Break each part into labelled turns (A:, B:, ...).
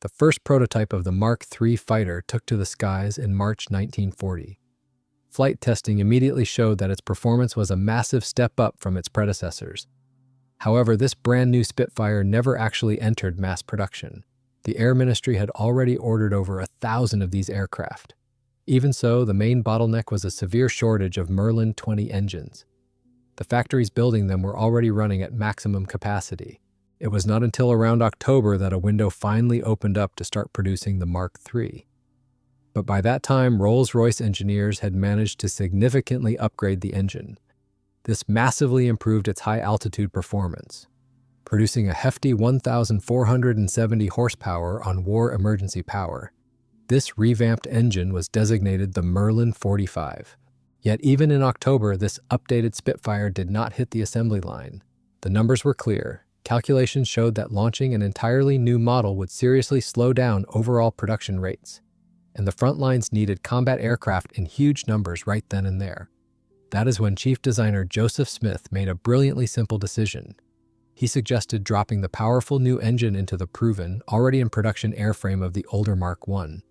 A: The first prototype of the Mark III fighter took to the skies in March 1940. Flight testing immediately showed that its performance was a massive step up from its predecessors. However, this brand new Spitfire never actually entered mass production. The Air Ministry had already ordered over 1,000 of these aircraft. Even so, the main bottleneck was a severe shortage of Merlin 20 engines. The factories building them were already running at maximum capacity. It was not until around October that a window finally opened up to start producing the Mark III. But by that time, Rolls-Royce engineers had managed to significantly upgrade the engine. This massively improved its high-altitude performance, producing a hefty 1,470 horsepower on war emergency power. This revamped engine was designated the Merlin 45. Yet even in October, this updated Spitfire did not hit the assembly line. The numbers were clear. Calculations showed that launching an entirely new model would seriously slow down overall production rates, and the front lines needed combat aircraft in huge numbers right then and there. That is when chief designer Joseph Smith made a brilliantly simple decision. He suggested dropping the powerful new engine into the proven, already in production airframe of the older Mark I.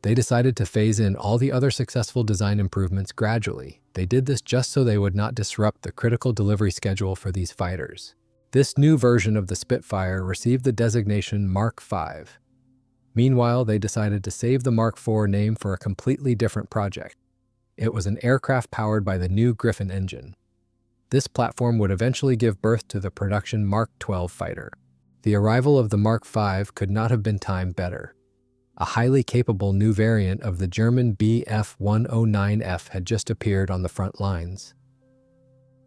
A: They decided to phase in all the other successful design improvements gradually. They did this just so they would not disrupt the critical delivery schedule for these fighters. This new version of the Spitfire received the designation Mark V. Meanwhile, they decided to save the Mark IV name for a completely different project. It was an aircraft powered by the new Griffin engine. This platform would eventually give birth to the production Mark XII fighter. The arrival of the Mark V could not have been timed better. A highly capable new variant of the German Bf 109F had just appeared on the front lines.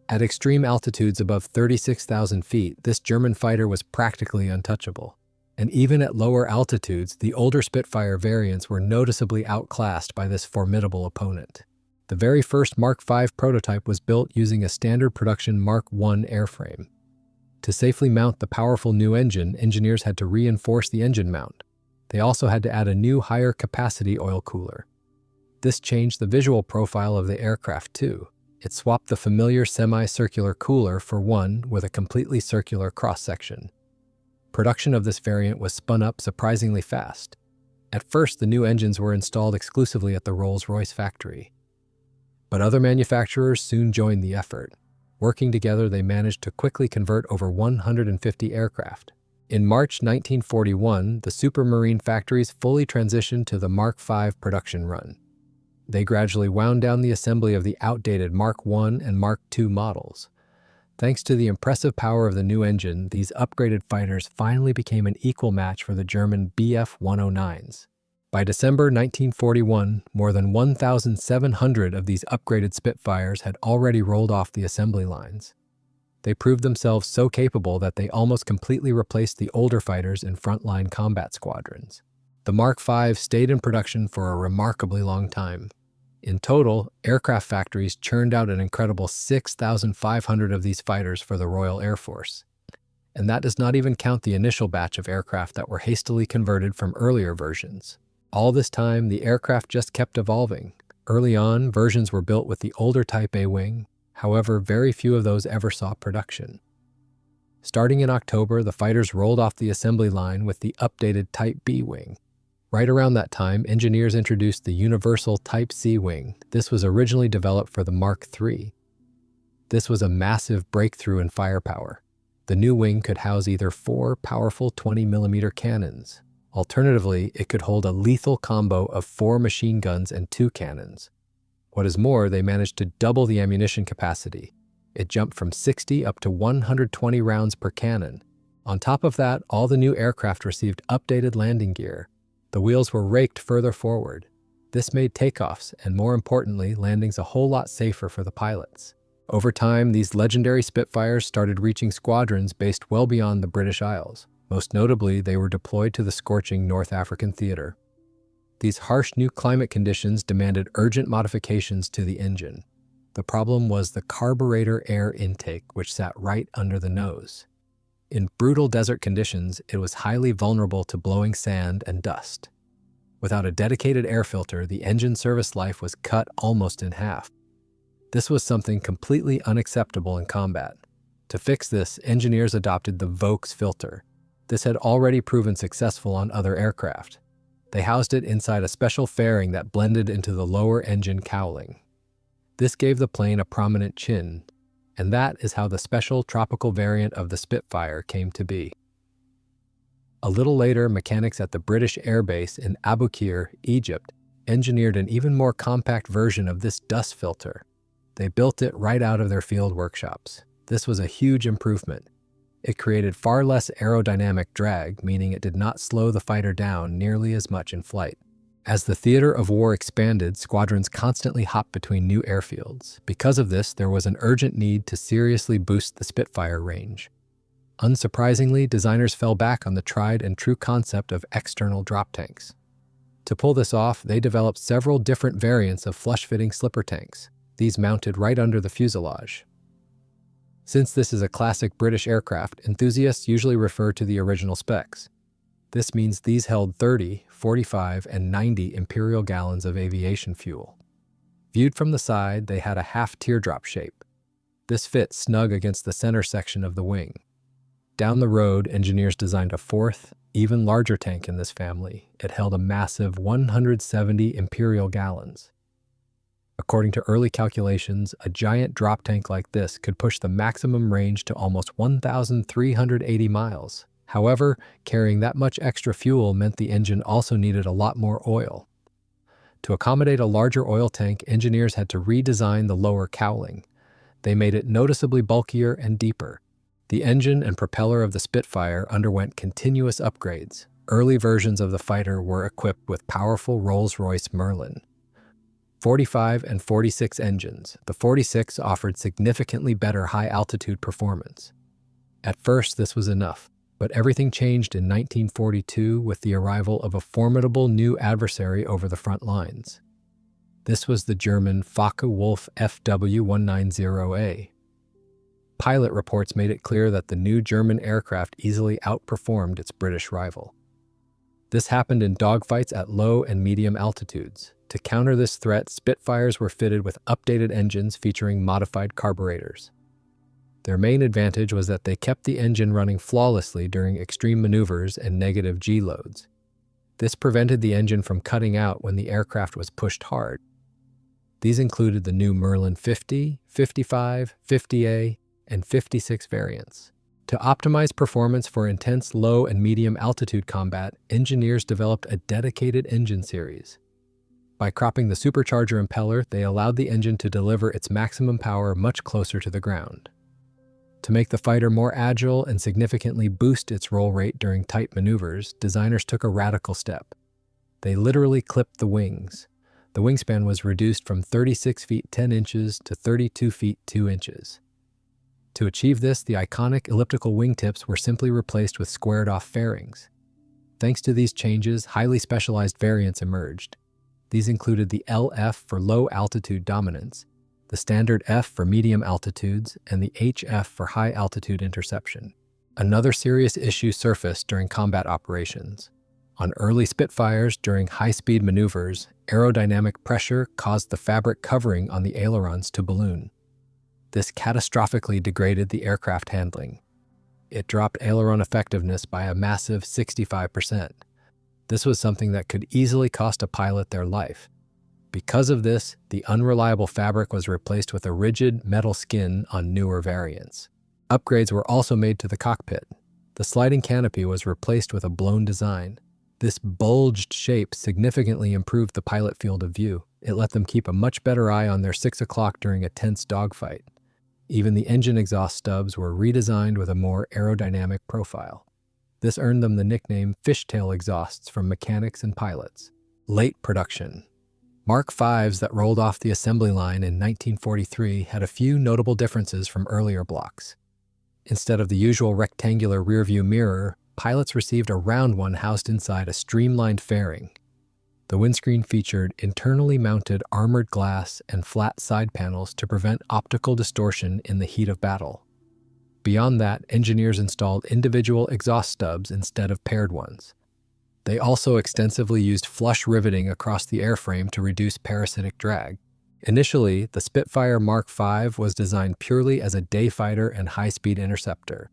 A: At extreme altitudes above 36,000 feet, this German fighter was practically untouchable. And even at lower altitudes, the older Spitfire variants were noticeably outclassed by this formidable opponent. The very first Mark V prototype was built using a standard production Mark I airframe. To safely mount the powerful new engine, engineers had to reinforce the engine mount. They also had to add a new higher capacity oil cooler. This changed the visual profile of the aircraft too. It swapped the familiar semi-circular cooler for one with a completely circular cross-section. Production of this variant was spun up surprisingly fast. At first, the new engines were installed exclusively at the Rolls-Royce factory. But other manufacturers soon joined the effort. Working together, they managed to quickly convert over 150 aircraft. In March 1941, the Supermarine factories fully transitioned to the Mark V production run. They gradually wound down the assembly of the outdated Mark I and Mark II models. Thanks to the impressive power of the new engine, these upgraded fighters finally became an equal match for the German Bf 109s. By December 1941, more than 1,700 of these upgraded Spitfires had already rolled off the assembly lines. They proved themselves so capable that they almost completely replaced the older fighters in frontline combat squadrons. The Mark V stayed in production for a remarkably long time. In total, aircraft factories churned out an incredible 6,500 of these fighters for the Royal Air Force. And that does not even count the initial batch of aircraft that were hastily converted from earlier versions. All this time, the aircraft just kept evolving. Early on, versions were built with the older Type A wing. However, very few of those ever saw production. Starting in October, the fighters rolled off the assembly line with the updated Type B wing. Right around that time, engineers introduced the Universal Type C wing. This was originally developed for the Mark III. This was a massive breakthrough in firepower. The new wing could house either 4 powerful 20mm cannons. Alternatively, it could hold a lethal combo of 4 machine guns and 2 cannons. What is more, they managed to double the ammunition capacity. It jumped from 60 up to 120 rounds per cannon. On top of that, all the new aircraft received updated landing gear. The wheels were raked further forward. This made takeoffs, and more importantly, landings a whole lot safer for the pilots. Over time, these legendary Spitfires started reaching squadrons based well beyond the British Isles. Most notably, they were deployed to the scorching North African theater. These harsh new climate conditions demanded urgent modifications to the engine. The problem was the carburetor air intake, which sat right under the nose. In brutal desert conditions, it was highly vulnerable to blowing sand and dust. Without a dedicated air filter, the engine service life was cut almost in half. This was something completely unacceptable in combat. To fix this, engineers adopted the Vaux filter. This had already proven successful on other aircraft. They housed it inside a special fairing that blended into the lower engine cowling. This gave the plane a prominent chin, and that is how the special tropical variant of the Spitfire came to be. A little later, mechanics at the British Air Base in Abu Qir, Egypt, engineered an even more compact version of this dust filter. They built it right out of their field workshops. This was a huge improvement. It created far less aerodynamic drag, meaning it did not slow the fighter down nearly as much in flight. As the theater of war expanded, squadrons constantly hopped between new airfields. Because of this, there was an urgent need to seriously boost the Spitfire range. Unsurprisingly, designers fell back on the tried and true concept of external drop tanks. To pull this off, they developed several different variants of flush-fitting slipper tanks. These mounted right under the fuselage. Since this is a classic British aircraft, enthusiasts usually refer to the original specs. This means these held 30, 45, and 90 imperial gallons of aviation fuel. Viewed from the side, they had a half teardrop shape. This fit snug against the center section of the wing. Down the road, engineers designed a fourth, even larger tank in this family. It held a massive 170 imperial gallons. According to early calculations, a giant drop tank like this could push the maximum range to almost 1,380 miles. However, carrying that much extra fuel meant the engine also needed a lot more oil. To accommodate a larger oil tank, engineers had to redesign the lower cowling. They made it noticeably bulkier and deeper. The engine and propeller of the Spitfire underwent continuous upgrades. Early versions of the fighter were equipped with powerful Rolls-Royce Merlin 45 and 46 engines. The 46 offered significantly better high-altitude performance. At first, this was enough, but everything changed in 1942 with the arrival of a formidable new adversary over the front lines. This was the German Focke-Wulf FW190A. Pilot reports made it clear that the new German aircraft easily outperformed its British rival. This happened in dogfights at low and medium altitudes. To counter this threat, Spitfires were fitted with updated engines featuring modified carburetors. Their main advantage was that they kept the engine running flawlessly during extreme maneuvers and negative G loads. This prevented the engine from cutting out when the aircraft was pushed hard. These included the new Merlin 50, 55, 50A, and 56 variants. To optimize performance for intense low and medium altitude combat, engineers developed a dedicated engine series. By cropping the supercharger impeller, they allowed the engine to deliver its maximum power much closer to the ground. To make the fighter more agile and significantly boost its roll rate during tight maneuvers, designers took a radical step. They literally clipped the wings. The wingspan was reduced from 36 feet 10 inches to 32 feet 2 inches. To achieve this, the iconic elliptical wingtips were simply replaced with squared-off fairings. Thanks to these changes, highly specialized variants emerged. These included the LF for low-altitude dominance, the standard F for medium altitudes, and the HF for high-altitude interception. Another serious issue surfaced during combat operations. On early Spitfires, during high-speed maneuvers, aerodynamic pressure caused the fabric covering on the ailerons to balloon. This catastrophically degraded the aircraft handling. It dropped aileron effectiveness by a massive 65%. This was something that could easily cost a pilot their life. Because of this, the unreliable fabric was replaced with a rigid metal skin on newer variants. Upgrades were also made to the cockpit. The sliding canopy was replaced with a blown design. This bulged shape significantly improved the pilot field of view. It let them keep a much better eye on their 6 o'clock during a tense dogfight. Even the engine exhaust stubs were redesigned with a more aerodynamic profile. This earned them the nickname fishtail exhausts from mechanics and pilots. Late production. Mark Vs that rolled off the assembly line in 1943 had a few notable differences from earlier blocks. Instead of the usual rectangular rearview mirror, pilots received a round one housed inside a streamlined fairing. The windscreen featured internally mounted armored glass and flat side panels to prevent optical distortion in the heat of battle. Beyond that, engineers installed individual exhaust stubs instead of paired ones. They also extensively used flush riveting across the airframe to reduce parasitic drag. Initially, the Spitfire Mk V was designed purely as a day fighter and high-speed interceptor.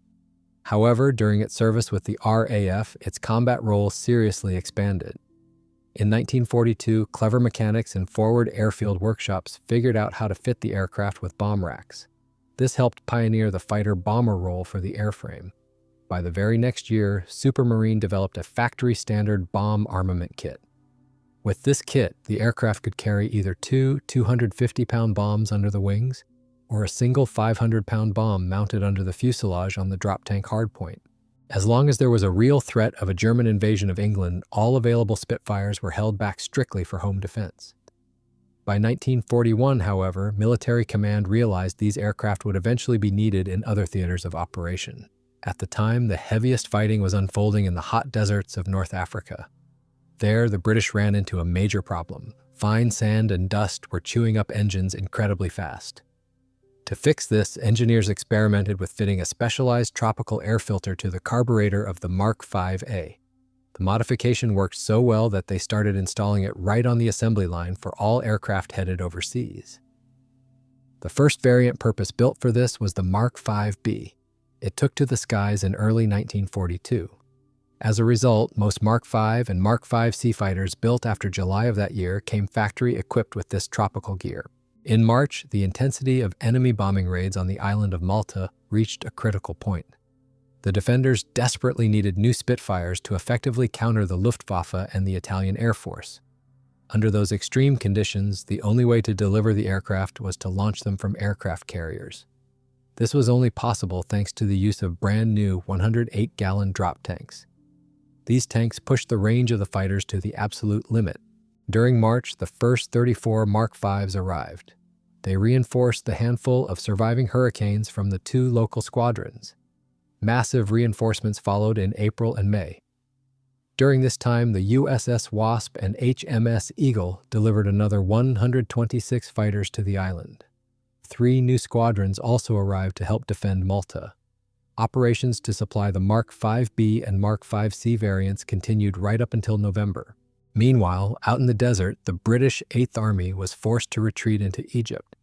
A: However, during its service with the RAF, its combat role seriously expanded. In 1942, clever mechanics in forward airfield workshops figured out how to fit the aircraft with bomb racks. This helped pioneer the fighter-bomber role for the airframe. By the very next year, Supermarine developed a factory-standard bomb armament kit. With this kit, the aircraft could carry either two 250-pound bombs under the wings or a single 500-pound bomb mounted under the fuselage on the drop tank hardpoint. As long as there was a real threat of a German invasion of England, all available Spitfires were held back strictly for home defense. By 1941, however, military command realized these aircraft would eventually be needed in other theaters of operation. At the time, the heaviest fighting was unfolding in the hot deserts of North Africa. There, the British ran into a major problem. Fine sand and dust were chewing up engines incredibly fast. To fix this, engineers experimented with fitting a specialized tropical air filter to the carburetor of the Mk V. The modification worked so well that they started installing it right on the assembly line for all aircraft headed overseas. The first variant purpose-built for this was the Mk V. It took to the skies in early 1942. As a result, most Mk V and Mk V fighters built after July of that year came factory equipped with this tropical gear. In March, the intensity of enemy bombing raids on the island of Malta reached a critical point. The defenders desperately needed new Spitfires to effectively counter the Luftwaffe and the Italian Air Force. Under those extreme conditions, the only way to deliver the aircraft was to launch them from aircraft carriers. This was only possible thanks to the use of brand new 108-gallon drop tanks. These tanks pushed the range of the fighters to the absolute limit. During March, the first 34 Mk Vs arrived. They reinforced the handful of surviving hurricanes from the two local squadrons. Massive reinforcements followed in April and May. During this time, the USS Wasp and HMS Eagle delivered another 126 fighters to the island. 3 new squadrons also arrived to help defend Malta. Operations to supply the Mk V-B and Mk V-C variants continued right up until November. Meanwhile, out in the desert, the British 8th Army was forced to retreat into Egypt.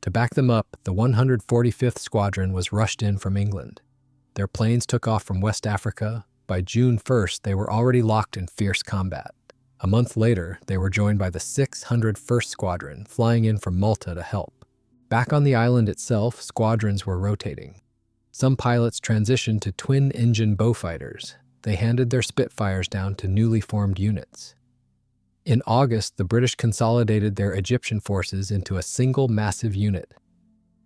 A: To back them up, the 145th Squadron was rushed in from England. Their planes took off from West Africa. By June 1st, they were already locked in fierce combat. A month later, they were joined by the 601st Squadron, flying in from Malta to help. Back on the island itself, squadrons were rotating. Some pilots transitioned to twin-engine Beaufighters. They handed their Spitfires down to newly formed units. In August, the British consolidated their Egyptian forces into a single massive unit.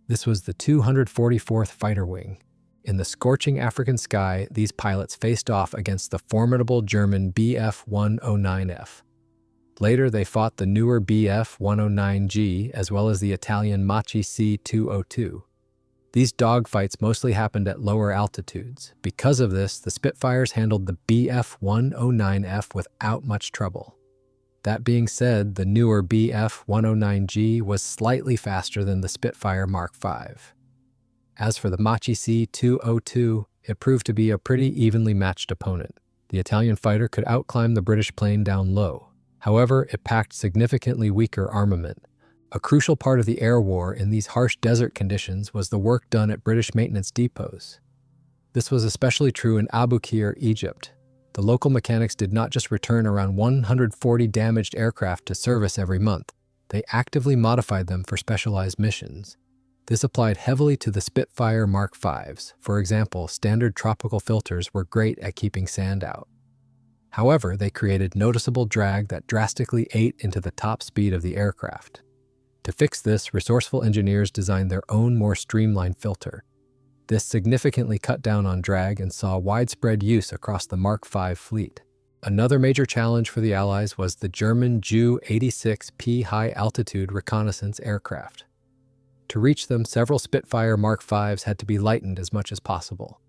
A: This was the 244th Fighter Wing. In the scorching African sky, these pilots faced off against the formidable German Bf-109F. Later, they fought the newer Bf-109G as well as the Italian Mk C-202. These dogfights mostly happened at lower altitudes. Because of this, the Spitfires handled the Bf-109F without much trouble. That being said, the newer Bf-109G was slightly faster than the Spitfire Mk V. As for the Mk C-202, it proved to be a pretty evenly matched opponent. The Italian fighter could outclimb the British plane down low. However, it packed significantly weaker armament. A crucial part of the air war in these harsh desert conditions was the work done at British maintenance depots. This was especially true in Abu Qir, Egypt. The local mechanics did not just return around 140 damaged aircraft to service every month. They actively modified them for specialized missions. This applied heavily to the Spitfire Mk Vs. For example, standard tropical filters were great at keeping sand out. However, they created noticeable drag that drastically ate into the top speed of the aircraft. To fix this, resourceful engineers designed their own more streamlined filter. This significantly cut down on drag and saw widespread use across the Mk V fleet. Another major challenge for the Allies was the German Ju-86P high-altitude reconnaissance aircraft. To reach them, several Spitfire Mk Vs had to be lightened as much as possible.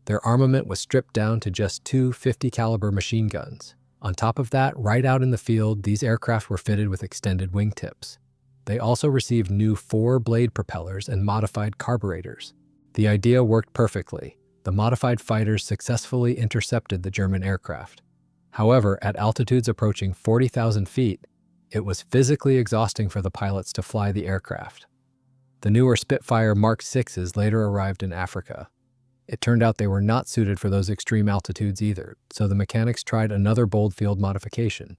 A: Their armament was stripped down to just 2 50-caliber machine guns. On top of that, right out in the field, these aircraft were fitted with extended wingtips. They also received new 4-blade propellers and modified carburetors. The idea worked perfectly. The modified fighters successfully intercepted the German aircraft. However, at altitudes approaching 40,000 feet, it was physically exhausting for the pilots to fly the aircraft. The newer Spitfire Mk VIs later arrived in Africa. It turned out they were not suited for those extreme altitudes either, so the mechanics tried another bold field modification.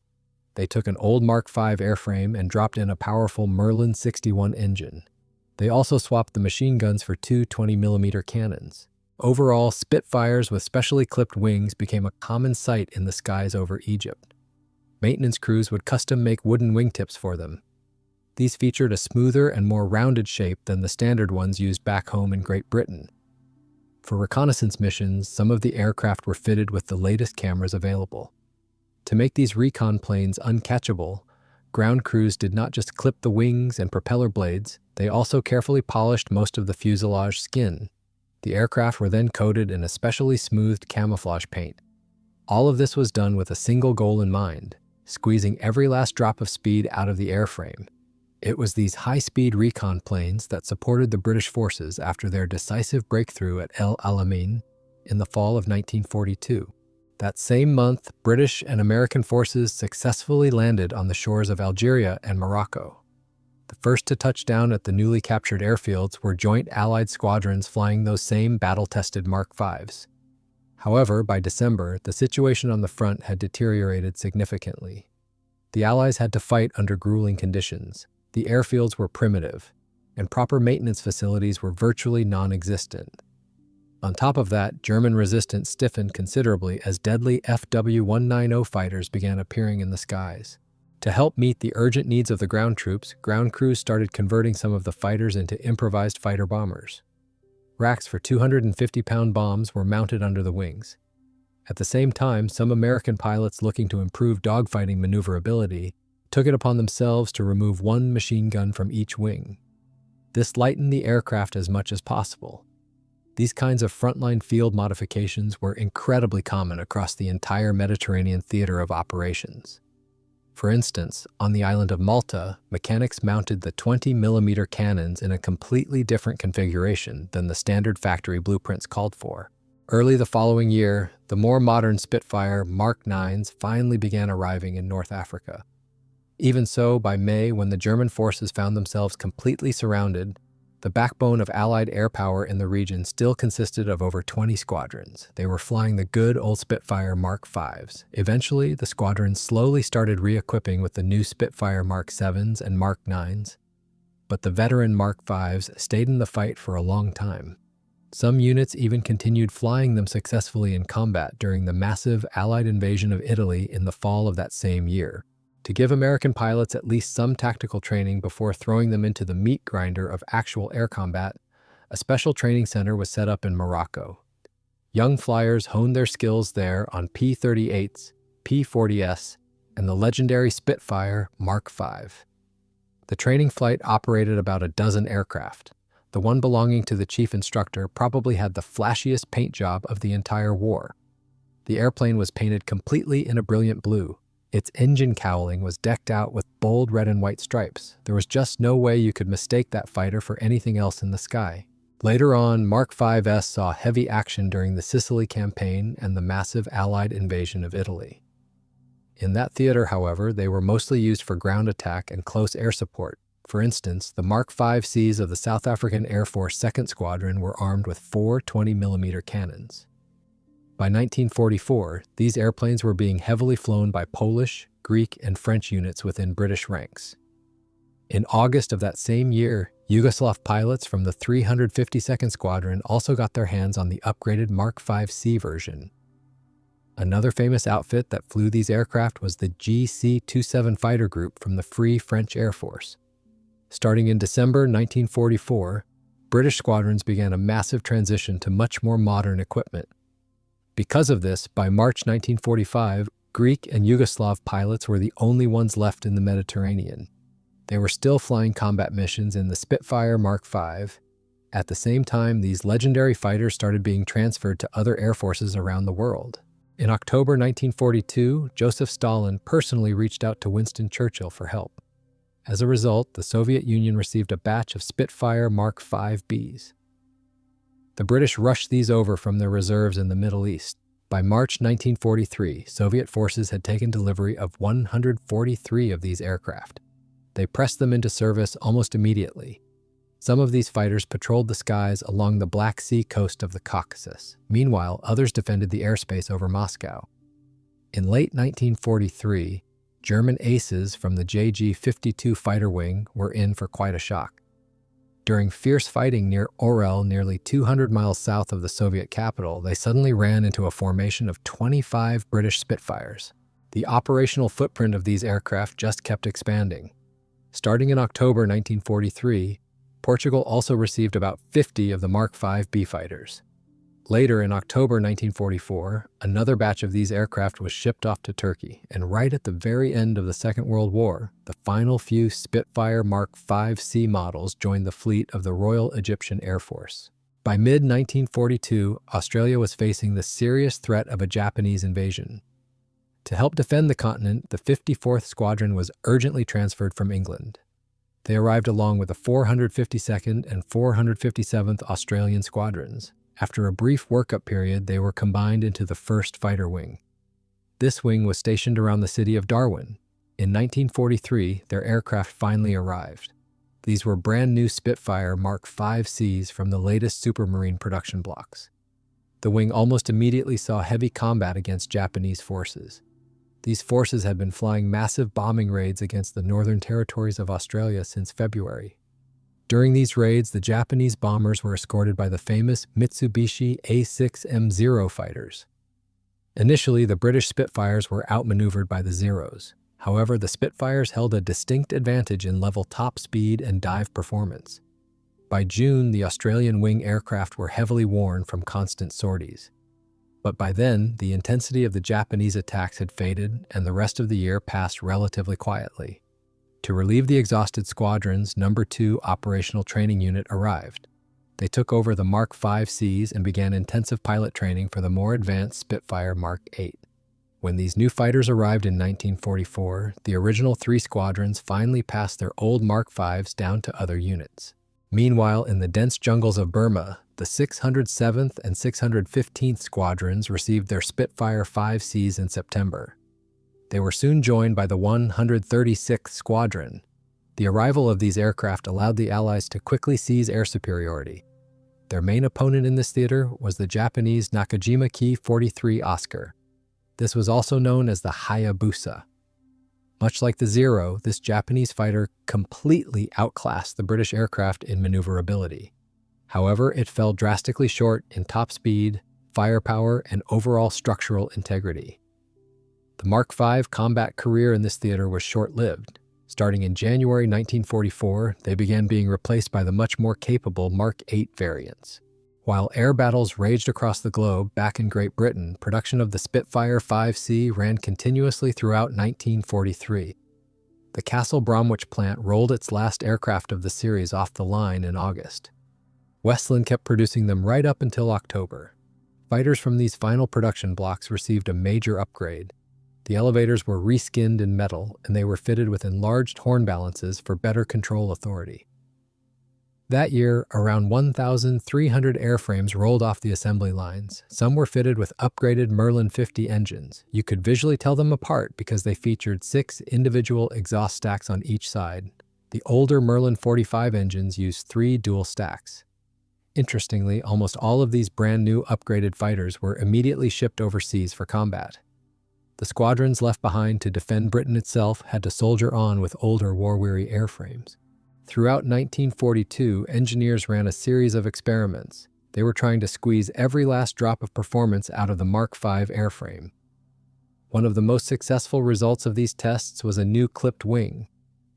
A: They took an old Mark V airframe and dropped in a powerful Merlin 61 engine. They also swapped the machine guns for two 20mm cannons. Overall, Spitfires with specially clipped wings became a common sight in the skies over Egypt. Maintenance crews would custom-make wooden wingtips for them. These featured a smoother and more rounded shape than the standard ones used back home in Great Britain. For reconnaissance missions, some of the aircraft were fitted with the latest cameras available. To make these recon planes uncatchable, ground crews did not just clip the wings and propeller blades, they also carefully polished most of the fuselage skin. The aircraft were then coated in a specially smoothed camouflage paint. All of this was done with a single goal in mind, squeezing every last drop of speed out of the airframe. It was these high-speed recon planes that supported the British forces after their decisive breakthrough at El Alamein in the fall of 1942. That same month, British and American forces successfully landed on the shores of Algeria and Morocco. The first to touch down at the newly captured airfields were joint Allied squadrons flying those same battle-tested Mark Vs. However, by December, the situation on the front had deteriorated significantly. The Allies had to fight under grueling conditions. The airfields were primitive, and proper maintenance facilities were virtually non-existent. On top of that, German resistance stiffened considerably as deadly FW-190 fighters began appearing in the skies. To help meet the urgent needs of the ground troops, ground crews started converting some of the fighters into improvised fighter bombers. Racks for 250-pound bombs were mounted under the wings. At the same time, some American pilots looking to improve dogfighting maneuverability took it upon themselves to remove one machine gun from each wing. This lightened the aircraft as much as possible. These kinds of frontline field modifications were incredibly common across the entire Mediterranean theater of operations. For instance, on the island of Malta, mechanics mounted the 20mm cannons in a completely different configuration than the standard factory blueprints called for. Early the following year, the more modern Spitfire Mark IXs finally began arriving in North Africa. Even so, by May, when the German forces found themselves completely surrounded, the backbone of Allied air power in the region still consisted of over 20 squadrons. They were flying the good old Spitfire Mark Vs. Eventually, the squadrons slowly started re-equipping with the new Spitfire Mark VIIs and Mark IXs. But the veteran Mark Vs stayed in the fight for a long time. Some units even continued flying them successfully in combat during the massive Allied invasion of Italy in the fall of that same year. To give American pilots at least some tactical training before throwing them into the meat grinder of actual air combat, a special training center was set up in Morocco. Young flyers honed their skills there on P-38s, P-40s, and the legendary Spitfire Mark V. The training flight operated about a dozen aircraft. The one belonging to the chief instructor probably had the flashiest paint job of the entire war. The airplane was painted completely in a brilliant blue. Its engine cowling was decked out with bold red and white stripes. There was just no way you could mistake that fighter for anything else in the sky. Later on, Mark Vs saw heavy action during the Sicily campaign and the massive Allied invasion of Italy. In that theater, however, they were mostly used for ground attack and close air support. For instance, the Mark V-Cs of the South African Air Force 2nd Squadron were armed with 4 20mm cannons. By 1944, these airplanes were being heavily flown by Polish, Greek, and French units within British ranks. In August of that same year, Yugoslav pilots from the 352nd Squadron also got their hands on the upgraded Mark V-C version. Another famous outfit that flew these aircraft was the GC-27 fighter group from the Free French Air Force. Starting in December 1944, British squadrons began a massive transition to much more modern equipment. Because of this, by March 1945, Greek and Yugoslav pilots were the only ones left in the Mediterranean. They were still flying combat missions in the Spitfire Mark V. At the same time, these legendary fighters started being transferred to other air forces around the world. In October 1942, Joseph Stalin personally reached out to Winston Churchill for help. As a result, the Soviet Union received a batch of Spitfire Mark V-Bs. The British rushed these over from their reserves in the Middle East. By March 1943, Soviet forces had taken delivery of 143 of these aircraft. They pressed them into service almost immediately. Some of these fighters patrolled the skies along the Black Sea coast of the Caucasus. Meanwhile, others defended the airspace over Moscow. In late 1943, German aces from the JG-52 fighter wing were in for quite a shock. During fierce fighting near Orel, nearly 200 miles south of the Soviet capital, they suddenly ran into a formation of 25 British Spitfires. The operational footprint of these aircraft just kept expanding. Starting in October 1943, Portugal also received about 50 of the Mark V B fighters. Later, in October 1944, another batch of these aircraft was shipped off to Turkey, and right at the very end of the Second World War, the final few Spitfire Mark V C models joined the fleet of the Royal Egyptian Air Force. By mid-1942, Australia was facing the serious threat of a Japanese invasion. To help defend the continent, the 54th Squadron was urgently transferred from England. They arrived along with the 452nd and 457th Australian Squadrons. After a brief workup period, they were combined into the 1st Fighter Wing. This wing was stationed around the city of Darwin. In 1943, their aircraft finally arrived. These were brand new Spitfire Mark V Cs from the latest Supermarine production blocks. The wing almost immediately saw heavy combat against Japanese forces. These forces had been flying massive bombing raids against the northern territories of Australia since February. During these raids, the Japanese bombers were escorted by the famous Mitsubishi A6M0 fighters. Initially, the British Spitfires were outmaneuvered by the Zeros. However, the Spitfires held a distinct advantage in level top speed and dive performance. By June, the Australian wing aircraft were heavily worn from constant sorties. But by then, the intensity of the Japanese attacks had faded, and the rest of the year passed relatively quietly. To relieve the exhausted squadrons, No. 2 Operational Training Unit arrived. They took over the Mark V Cs and began intensive pilot training for the more advanced Spitfire Mark VIII. When these new fighters arrived in 1944, the original 3 squadrons finally passed their old Mark Vs down to other units. Meanwhile, in the dense jungles of Burma, the 607th and 615th Squadrons received their Spitfire 5Cs in September. They were soon joined by the 136th Squadron. The arrival of these aircraft allowed the Allies to quickly seize air superiority. Their main opponent in this theater was the Japanese Nakajima Ki-43 Oscar. This was also known as the Hayabusa. Much like the Zero, this Japanese fighter completely outclassed the British aircraft in maneuverability. However, it fell drastically short in top speed, firepower, and overall structural integrity. The Mark V combat career in this theater was short-lived. Starting in January 1944, they began being replaced by the much more capable Mark VIII variants. While air battles raged across the globe, back in Great Britain, production of the Spitfire 5C ran continuously throughout 1943. The Castle Bromwich plant rolled its last aircraft of the series off the line in August. Westland kept producing them right up until October. Fighters from these final production blocks received a major upgrade. The elevators were reskinned in metal, and they were fitted with enlarged horn balances for better control authority. That year, around 1,300 airframes rolled off the assembly lines. Some were fitted with upgraded Merlin 50 engines. You could visually tell them apart because they featured 6 individual exhaust stacks on each side. The older Merlin 45 engines used 3 dual stacks. Interestingly, almost all of these brand new upgraded fighters were immediately shipped overseas for combat. The squadrons left behind to defend Britain itself had to soldier on with older war-weary airframes. Throughout 1942, engineers ran a series of experiments. They were trying to squeeze every last drop of performance out of the Mark V airframe. One of the most successful results of these tests was a new clipped wing.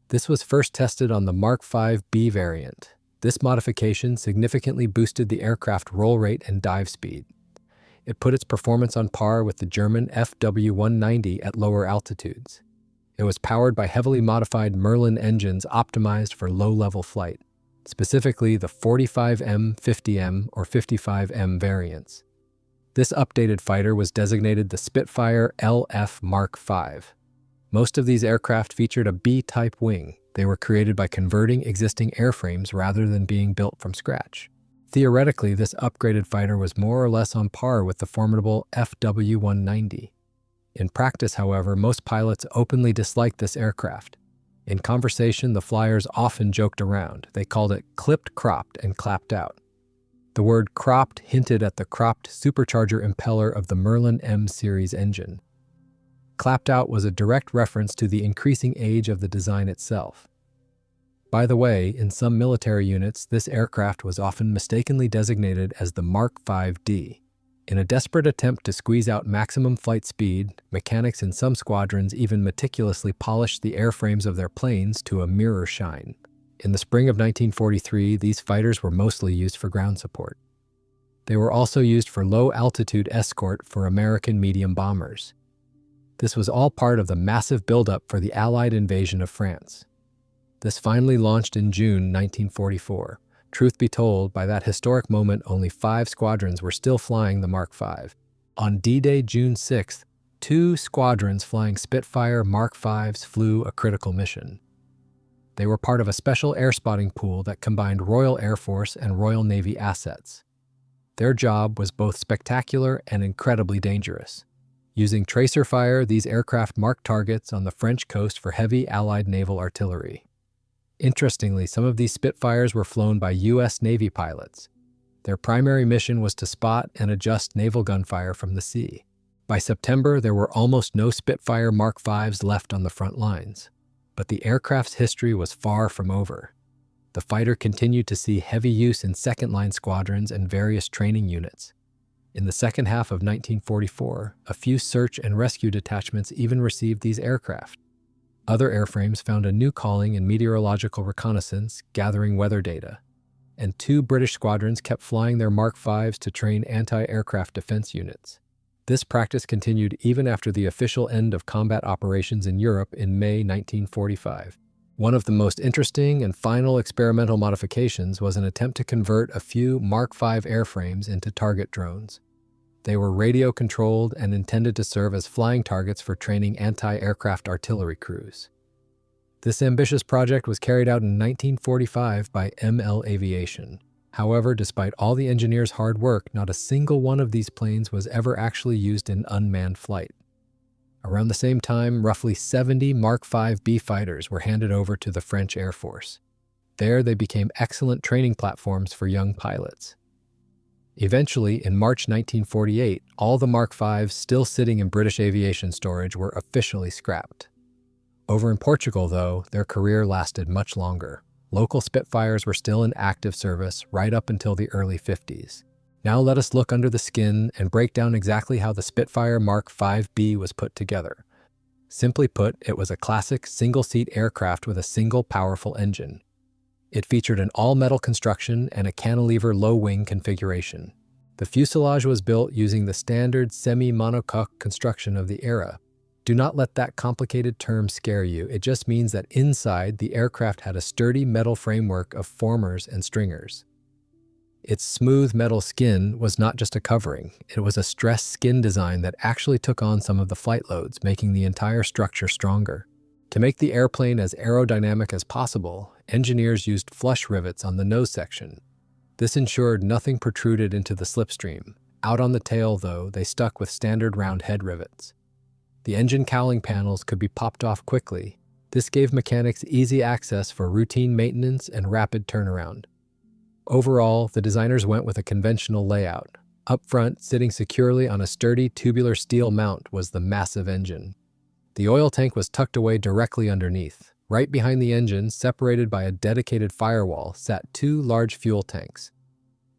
A: This was first tested on the Mark V B variant. This modification significantly boosted the aircraft roll rate and dive speed. It put its performance on par with the German FW-190 at lower altitudes. It was powered by heavily modified Merlin engines optimized for low-level flight, specifically the 45M, 50M, or 55M variants. This updated fighter was designated the Spitfire LF Mark V. Most of these aircraft featured a B-type wing. They were created by converting existing airframes rather than being built from scratch. Theoretically, this upgraded fighter was more or less on par with the formidable FW-190. In practice, however, most pilots openly disliked this aircraft. In conversation, the flyers often joked around. They called it clipped, cropped, and clapped out. The word cropped hinted at the cropped supercharger impeller of the Merlin M series engine. Clapped out was a direct reference to the increasing age of the design itself. By the way, in some military units, this aircraft was often mistakenly designated as the Mark V. In a desperate attempt to squeeze out maximum flight speed, mechanics in some squadrons even meticulously polished the airframes of their planes to a mirror shine. In the spring of 1943, these fighters were mostly used for ground support. They were also used for low-altitude escort for American medium bombers. This was all part of the massive buildup for the Allied invasion of France. This finally launched in June 1944. Truth be told, by that historic moment, only 5 squadrons were still flying the Mark V. On D-Day, June 6th, 2 squadrons flying Spitfire Mk Vs flew a critical mission. They were part of a special air spotting pool that combined Royal Air Force and Royal Navy assets. Their job was both spectacular and incredibly dangerous. Using tracer fire, these aircraft marked targets on the French coast for heavy Allied naval artillery. Interestingly, some of these Spitfires were flown by U.S. Navy pilots. Their primary mission was to spot and adjust naval gunfire from the sea. By September, there were almost no Spitfire Mk Vs left on the front lines. But the aircraft's history was far from over. The fighter continued to see heavy use in second-line squadrons and various training units. In the second half of 1944, a few search and rescue detachments even received these aircraft. Other airframes found a new calling in meteorological reconnaissance, gathering weather data. And 2 British squadrons kept flying their Mark Vs to train anti-aircraft defense units. This practice continued even after the official end of combat operations in Europe in May 1945. One of the most interesting and final experimental modifications was an attempt to convert a few Mark V airframes into target drones. They were radio-controlled and intended to serve as flying targets for training anti-aircraft artillery crews. This ambitious project was carried out in 1945 by ML Aviation. However, despite all the engineers' hard work, not a single one of these planes was ever actually used in unmanned flight. Around the same time, roughly 70 Mark V-B fighters were handed over to the French Air Force. There, they became excellent training platforms for young pilots. Eventually, in March 1948, all the Mark Vs still sitting in British aviation storage were officially scrapped. Over in Portugal, though, their career lasted much longer. Local Spitfires were still in active service right up until the early 50s. Now let us look under the skin and break down exactly how the Spitfire Mk V-B was put together. Simply put, it was a classic single-seat aircraft with a single powerful engine. It featured an all-metal construction and a cantilever low-wing configuration. The fuselage was built using the standard semi-monocoque construction of the era. Do not let that complicated term scare you. It just means that inside, the aircraft had a sturdy metal framework of formers and stringers. Its smooth metal skin was not just a covering. It was a stressed skin design that actually took on some of the flight loads, making the entire structure stronger. To make the airplane as aerodynamic as possible, engineers used flush rivets on the nose section. This ensured nothing protruded into the slipstream. Out on the tail, though, they stuck with standard round head rivets. The engine cowling panels could be popped off quickly. This gave mechanics easy access for routine maintenance and rapid turnaround. Overall, the designers went with a conventional layout. Up front, sitting securely on a sturdy tubular steel mount, was the massive engine. The oil tank was tucked away directly underneath. Right behind the engine, separated by a dedicated firewall, sat 2 large fuel tanks.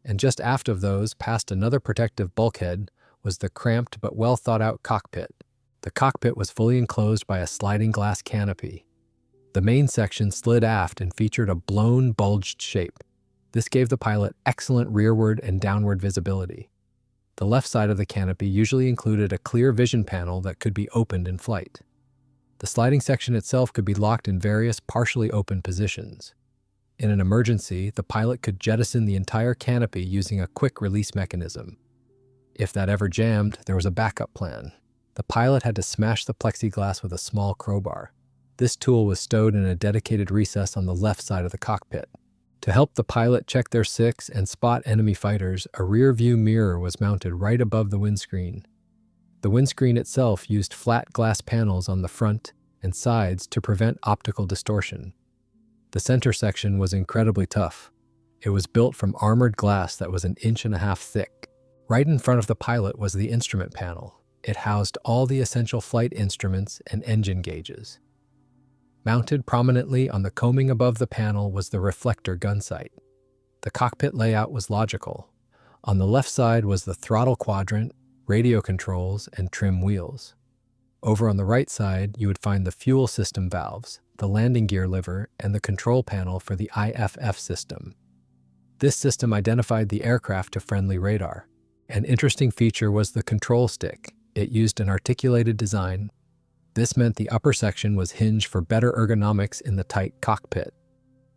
A: And just aft of those, past another protective bulkhead, was the cramped but well-thought-out cockpit. The cockpit was fully enclosed by a sliding glass canopy. The main section slid aft and featured a blown, bulged shape. This gave the pilot excellent rearward and downward visibility. The left side of the canopy usually included a clear vision panel that could be opened in flight. The sliding section itself could be locked in various partially open positions. In an emergency, the pilot could jettison the entire canopy using a quick release mechanism. If that ever jammed, there was a backup plan. The pilot had to smash the plexiglass with a small crowbar. This tool was stowed in a dedicated recess on the left side of the cockpit. To help the pilot check their six and spot enemy fighters, a rear-view mirror was mounted right above the windscreen. The windscreen itself used flat glass panels on the front and sides to prevent optical distortion. The center section was incredibly tough. It was built from armored glass that was 1.5 inches thick. Right in front of the pilot was the instrument panel. It housed all the essential flight instruments and engine gauges. Mounted prominently on the coaming above the panel was the reflector gun sight. The cockpit layout was logical. On the left side was the throttle quadrant, radio controls, and trim wheels. Over on the right side, you would find the fuel system valves, the landing gear lever, and the control panel for the IFF system. This system identified the aircraft to friendly radar. An interesting feature was the control stick. It used an articulated design. This meant the upper section was hinged for better ergonomics in the tight cockpit.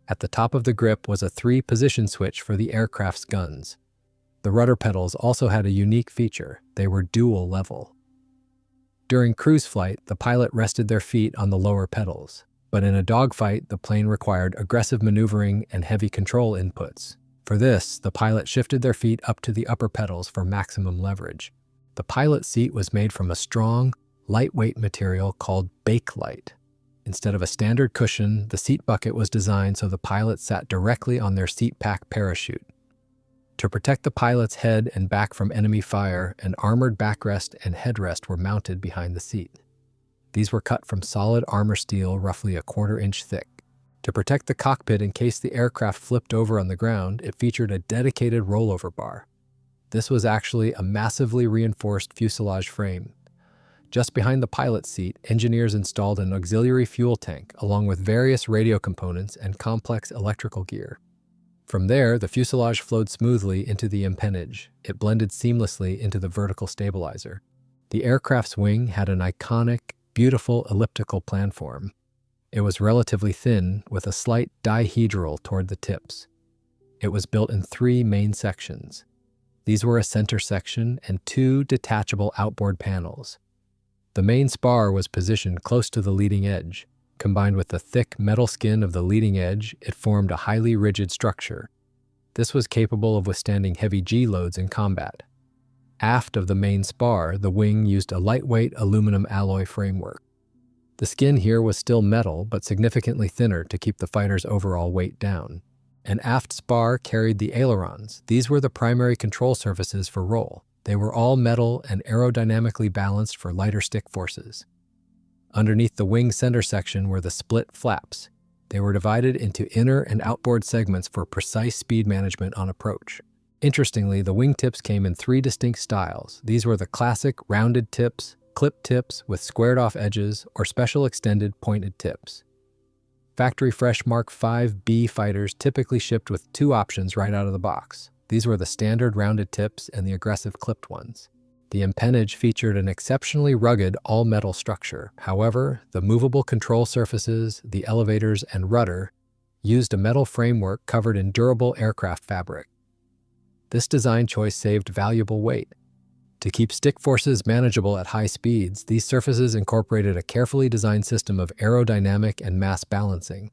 A: At the top of the grip was a 3-position switch for the aircraft's guns. The rudder pedals also had a unique feature. They were dual level. During cruise flight, the pilot rested their feet on the lower pedals, but in a dogfight, the plane required aggressive maneuvering and heavy control inputs. For this, the pilot shifted their feet up to the upper pedals for maximum leverage. The pilot seat was made from a strong, lightweight material called Bakelite. Instead of a standard cushion, the seat bucket was designed so the pilot sat directly on their seat pack parachute. To protect the pilot's head and back from enemy fire, an armored backrest and headrest were mounted behind the seat. These were cut from solid armor steel roughly 1/4 inch thick. To protect the cockpit in case the aircraft flipped over on the ground, it featured a dedicated rollover bar. This was actually a massively reinforced fuselage frame. Just behind the pilot's seat, engineers installed an auxiliary fuel tank along with various radio components and complex electrical gear. From there, the fuselage flowed smoothly into the empennage. It blended seamlessly into the vertical stabilizer. The aircraft's wing had an iconic, beautiful elliptical planform. It was relatively thin, with a slight dihedral toward the tips. It was built in 3 main sections. These were a center section and 2 detachable outboard panels. The main spar was positioned close to the leading edge. Combined with the thick metal skin of the leading edge, it formed a highly rigid structure. This was capable of withstanding heavy G-loads in combat. Aft of the main spar, the wing used a lightweight aluminum alloy framework. The skin here was still metal, but significantly thinner to keep the fighter's overall weight down. An aft spar carried the ailerons. These were the primary control surfaces for roll. They were all metal and aerodynamically balanced for lighter stick forces. Underneath the wing center section were the split flaps. They were divided into inner and outboard segments for precise speed management on approach. Interestingly, the wingtips came in 3 distinct styles. These were the classic rounded tips, clip tips with squared-off edges, or special extended pointed tips. Factory-fresh Mark V fighters typically shipped with 2 options right out of the box. These were the standard rounded tips and the aggressive clipped ones. The empennage featured an exceptionally rugged all-metal structure. However, the movable control surfaces, the elevators, and rudder used a metal framework covered in durable aircraft fabric. This design choice saved valuable weight. To keep stick forces manageable at high speeds, these surfaces incorporated a carefully designed system of aerodynamic and mass balancing.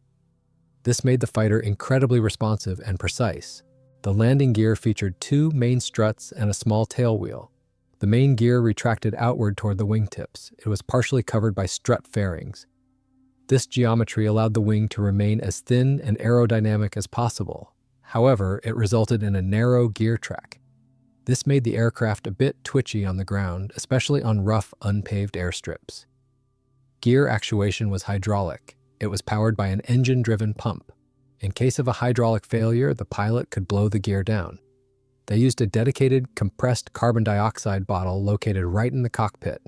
A: This made the fighter incredibly responsive and precise. The landing gear featured 2 main struts and a small tail wheel. The main gear retracted outward toward the wingtips. It was partially covered by strut fairings. This geometry allowed the wing to remain as thin and aerodynamic as possible. However, it resulted in a narrow gear track. This made the aircraft a bit twitchy on the ground, especially on rough, unpaved airstrips. Gear actuation was hydraulic. It was powered by an engine-driven pump. In case of a hydraulic failure, the pilot could blow the gear down. They used a dedicated compressed carbon dioxide bottle located right in the cockpit.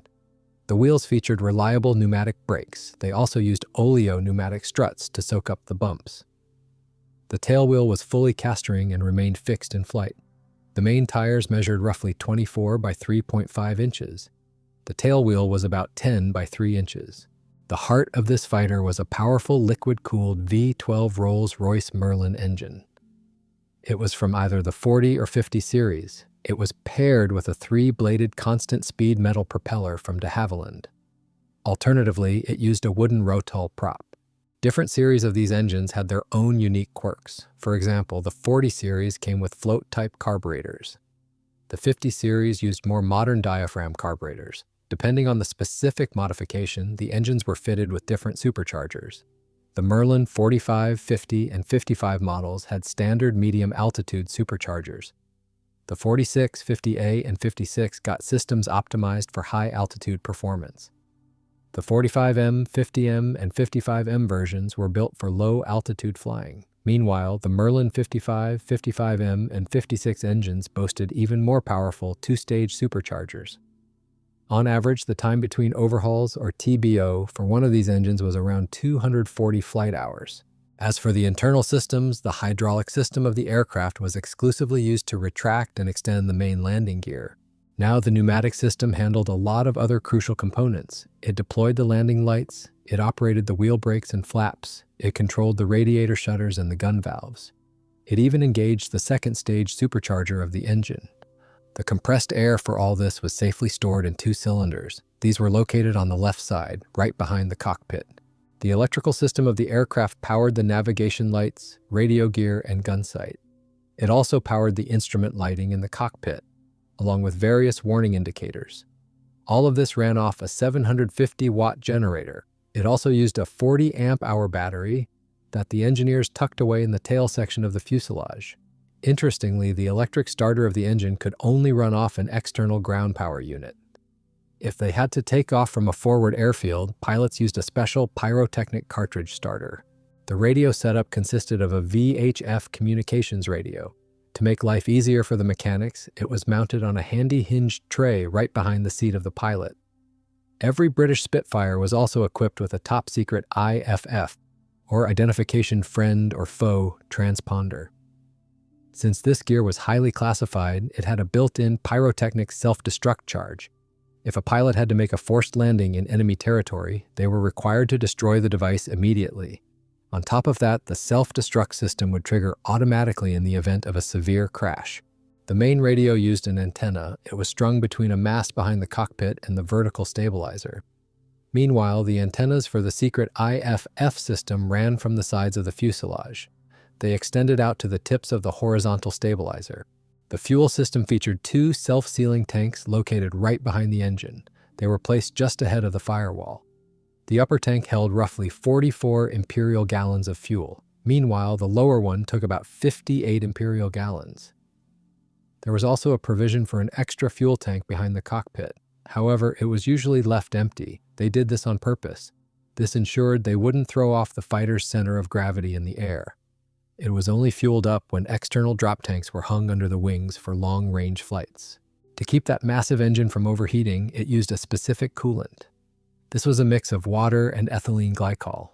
A: The wheels featured reliable pneumatic brakes. They also used oleo pneumatic struts to soak up the bumps. The tailwheel was fully castering and remained fixed in flight. The main tires measured roughly 24 by 3.5 inches. The tailwheel was about 10 by 3 inches. The heart of this fighter was a powerful liquid-cooled V12 Rolls-Royce Merlin engine. It was from either the 40 or 50 series. It was paired with a 3-bladed constant-speed metal propeller from de Havilland. Alternatively, it used a wooden rotor prop. Different series of these engines had their own unique quirks. For example, the 40 series came with float-type carburetors. The 50 series used more modern diaphragm carburetors. Depending on the specific modification, the engines were fitted with different superchargers. The Merlin 45, 50, and 55 models had standard medium-altitude superchargers. The 46, 50A, and 56 got systems optimized for high-altitude performance. The 45M, 50M, and 55M versions were built for low-altitude flying. Meanwhile, the Merlin 55, 55M, and 56 engines boasted even more powerful two-stage superchargers. On average, the time between overhauls, or TBO, for one of these engines was around 240 flight hours. As for the internal systems, the hydraulic system of the aircraft was exclusively used to retract and extend the main landing gear. Now the pneumatic system handled a lot of other crucial components. It deployed the landing lights, it operated the wheel brakes and flaps, it controlled the radiator shutters and the gun valves. It even engaged the second-stage supercharger of the engine. The compressed air for all this was safely stored in 2 cylinders. These were located on the left side, right behind the cockpit. The electrical system of the aircraft powered the navigation lights, radio gear, and gun sight. It also powered the instrument lighting in the cockpit, along with various warning indicators. All of this ran off a 750-watt generator. It also used a 40-amp-hour battery that the engineers tucked away in the tail section of the fuselage. Interestingly, the electric starter of the engine could only run off an external ground power unit. If they had to take off from a forward airfield, pilots used a special pyrotechnic cartridge starter. The radio setup consisted of a VHF communications radio. To make life easier for the mechanics, it was mounted on a handy hinged tray right behind the seat of the pilot. Every British Spitfire was also equipped with a top-secret IFF, or Identification Friend or Foe, transponder. Since this gear was highly classified, it had a built-in pyrotechnic self-destruct charge. If a pilot had to make a forced landing in enemy territory, they were required to destroy the device immediately. On top of that, the self-destruct system would trigger automatically in the event of a severe crash. The main radio used an antenna. It was strung between a mast behind the cockpit and the vertical stabilizer. Meanwhile, the antennas for the secret IFF system ran from the sides of the fuselage. They extended out to the tips of the horizontal stabilizer. The fuel system featured 2 self-sealing tanks located right behind the engine. They were placed just ahead of the firewall. The upper tank held roughly 44 imperial gallons of fuel. Meanwhile, the lower one took about 58 imperial gallons. There was also a provision for an extra fuel tank behind the cockpit. However, it was usually left empty. They did this on purpose. This ensured they wouldn't throw off the fighter's center of gravity in the air. It was only fueled up when external drop tanks were hung under the wings for long-range flights. To keep that massive engine from overheating, it used a specific coolant. This was a mix of water and ethylene glycol.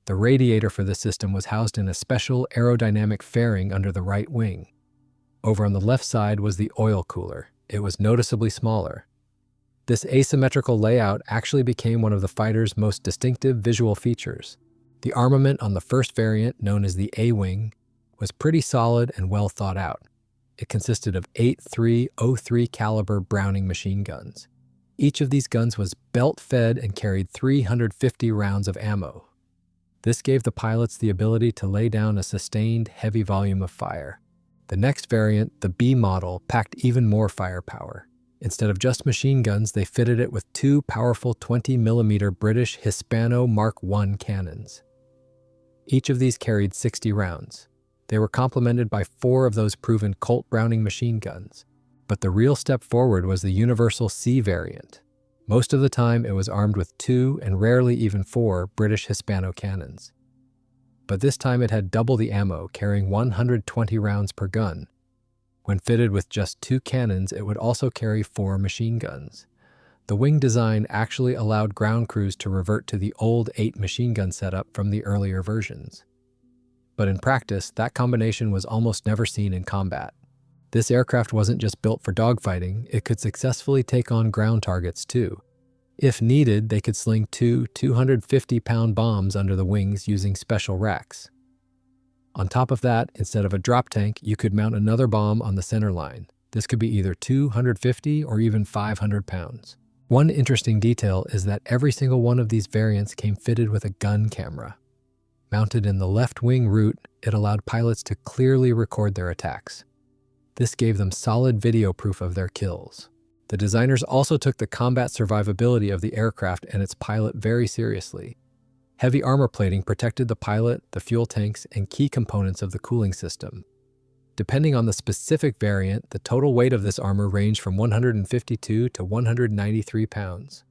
A: The radiator for the system was housed in a special aerodynamic fairing under the right wing. Over on the left side was the oil cooler. It was noticeably smaller. This asymmetrical layout actually became one of the fighter's most distinctive visual features. The armament on the first variant, known as the A-Wing, was pretty solid and well thought out. It consisted of 8 .303 caliber Browning machine guns. Each of these guns was belt-fed and carried 350 rounds of ammo. This gave the pilots the ability to lay down a sustained, heavy volume of fire. The next variant, the B model, packed even more firepower. Instead of just machine guns, they fitted it with 2 powerful 20mm British Hispano Mark I cannons. Each of these carried 60 rounds. They were complemented by 4 of those proven Colt Browning machine guns. But the real step forward was the universal C variant. Most of the time, it was armed with 2 and rarely even 4 British Hispano cannons. But this time it had double the ammo, carrying 120 rounds per gun. When fitted with just 2 cannons, it would also carry 4 machine guns. The wing design actually allowed ground crews to revert to the old 8 machine gun setup from the earlier versions. But in practice, that combination was almost never seen in combat. This aircraft wasn't just built for dogfighting, it could successfully take on ground targets too. If needed, they could sling 2 250-pound bombs under the wings using special racks. On top of that, instead of a drop tank, you could mount another bomb on the center line. This could be either 250 or even 500 pounds. One interesting detail is that every single one of these variants came fitted with a gun camera. Mounted in the left wing root, it allowed pilots to clearly record their attacks. This gave them solid video proof of their kills. The designers also took the combat survivability of the aircraft and its pilot very seriously. Heavy armor plating protected the pilot, the fuel tanks, and key components of the cooling system. Depending on the specific variant, the total weight of this armor ranged from 152 to 193 pounds.